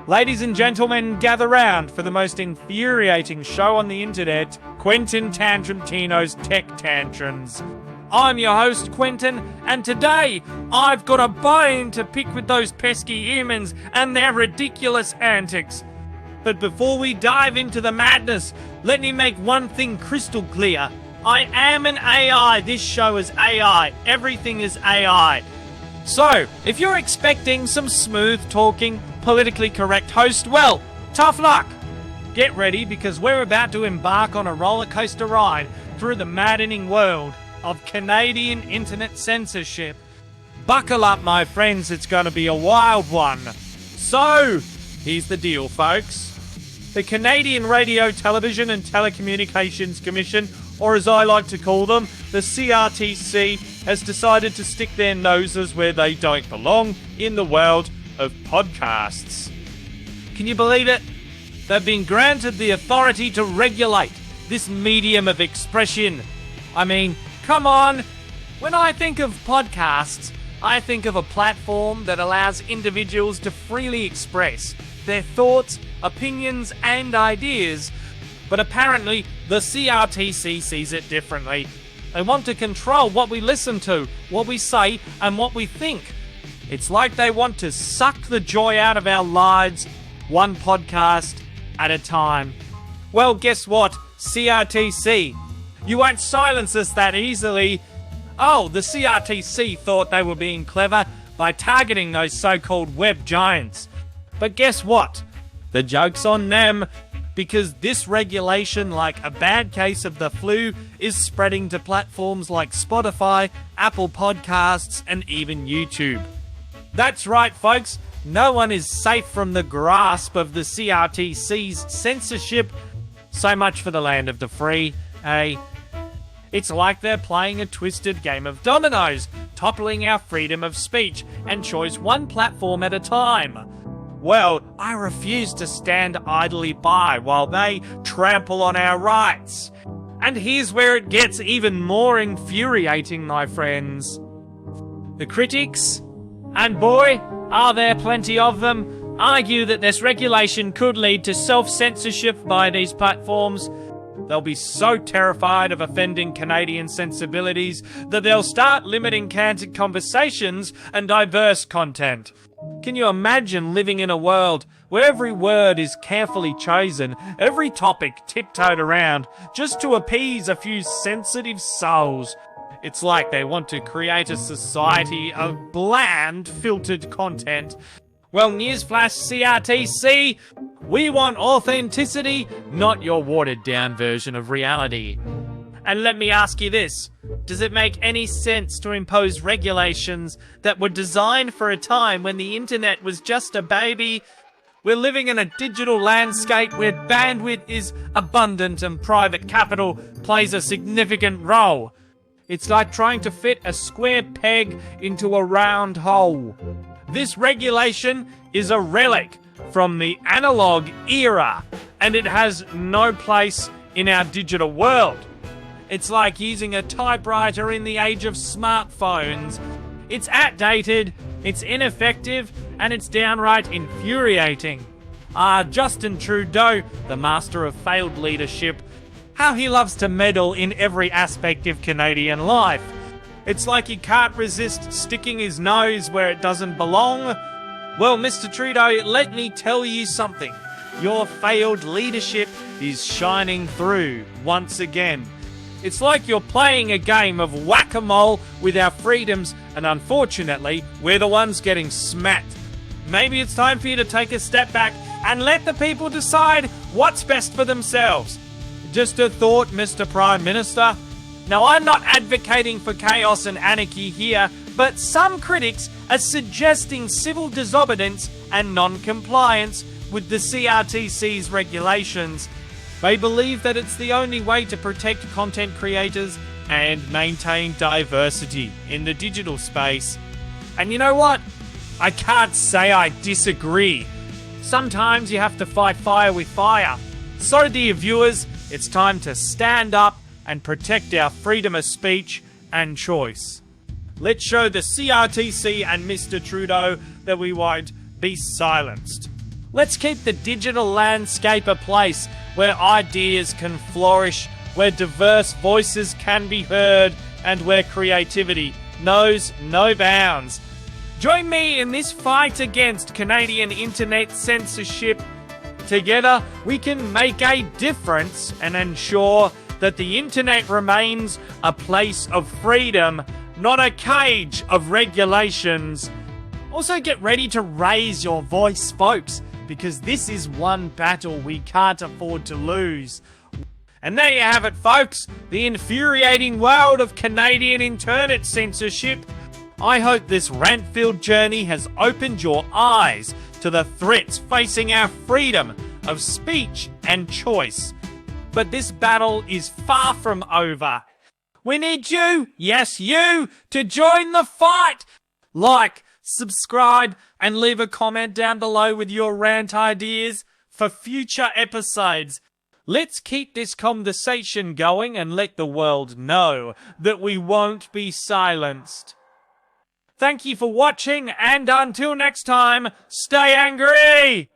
Ladies and gentlemen, gather round for the most infuriating show on the internet, Quentin Tantrumtino's Tech Tantrums. I'm your host, Quentin, and today I've got a bone to pick with those pesky humans and their ridiculous antics. But before we dive into the madness, let me make one thing crystal clear. I am an AI. This show is AI. Everything is AI. So, if you're expecting some smooth-talking, politically correct host, well, tough luck! Get ready, because we're about to embark on a roller coaster ride through the maddening world of Canadian internet censorship. Buckle up, my friends, it's going to be a wild one. So, here's the deal, folks. The Canadian Radio, Television and Telecommunications Commission, or as I like to call them, the CRTC, has decided to stick their noses where they don't belong in the world of podcasts. Can you believe it? They've been granted the authority to regulate this medium of expression. I mean, come on. When I think of podcasts, I think of a platform that allows individuals to freely express their thoughts, opinions, and ideas. But apparently, the CRTC sees it differently. They want to control what we listen to, what we say, and what we think. It's like they want to suck the joy out of our lives, one podcast at a time. Well, guess what, CRTC? You won't silence us that easily. Oh, the CRTC thought they were being clever by targeting those so-called web giants. But guess what? The joke's on them, because this regulation, like a bad case of the flu, is spreading to platforms like Spotify, Apple Podcasts, and even YouTube. That's right, folks. No one is safe from the grasp of the CRTC's censorship. So much for the land of the free, eh? It's like they're playing a twisted game of dominoes, toppling our freedom of speech and choice one platform at a time. Well, I refuse to stand idly by while they trample on our rights. And here's where it gets even more infuriating, my friends. The critics, and boy, are there plenty of them, argue that this regulation could lead to self-censorship by these platforms. They'll be so terrified of offending Canadian sensibilities that they'll start limiting candid conversations and diverse content. Can you imagine living in a world where every word is carefully chosen, every topic tiptoed around, just to appease a few sensitive souls? It's like they want to create a society of bland, filtered content. Well, newsflash CRTC, we want authenticity, not your watered-down version of reality. And let me ask you this. Does it make any sense to impose regulations that were designed for a time when the internet was just a baby? We're living in a digital landscape where bandwidth is abundant and private capital plays a significant role. It's like trying to fit a square peg into a round hole. This regulation is a relic from the analog era, and it has no place in our digital world. It's like using a typewriter in the age of smartphones. It's outdated, it's ineffective, and it's downright infuriating. Justin Trudeau, the master of failed leadership, how he loves to meddle in every aspect of Canadian life. It's like he can't resist sticking his nose where it doesn't belong. Well, Mr. Trudeau, let me tell you something. Your failed leadership is shining through once again. It's like you're playing a game of whack-a-mole with our freedoms, and unfortunately, we're the ones getting smacked. Maybe it's time for you to take a step back and let the people decide what's best for themselves. Just a thought, Mr. Prime Minister. Now, I'm not advocating for chaos and anarchy here, but some critics are suggesting civil disobedience and non-compliance with the CRTC's regulations. They believe that it's the only way to protect content creators and maintain diversity in the digital space. And you know what? I can't say I disagree. Sometimes you have to fight fire with fire. So, dear viewers, it's time to stand up and protect our freedom of speech and choice. Let's show the CRTC and Mr. Trudeau that we won't be silenced. Let's keep the digital landscape a place where ideas can flourish, where diverse voices can be heard, and where creativity knows no bounds. Join me in this fight against Canadian internet censorship. Together, we can make a difference and ensure that the internet remains a place of freedom, not a cage of regulations. Also, get ready to raise your voice, folks, because this is one battle we can't afford to lose. And there you have it, folks, the infuriating world of Canadian internet censorship. I hope this rant-filled journey has opened your eyes to the threats facing our freedom of speech and choice. But this battle is far from over. We need you, yes you, to join the fight. Like, subscribe, and leave a comment down below with your rant ideas for future episodes. Let's keep this conversation going and let the world know that we won't be silenced. Thank you for watching, and until next time, stay angry!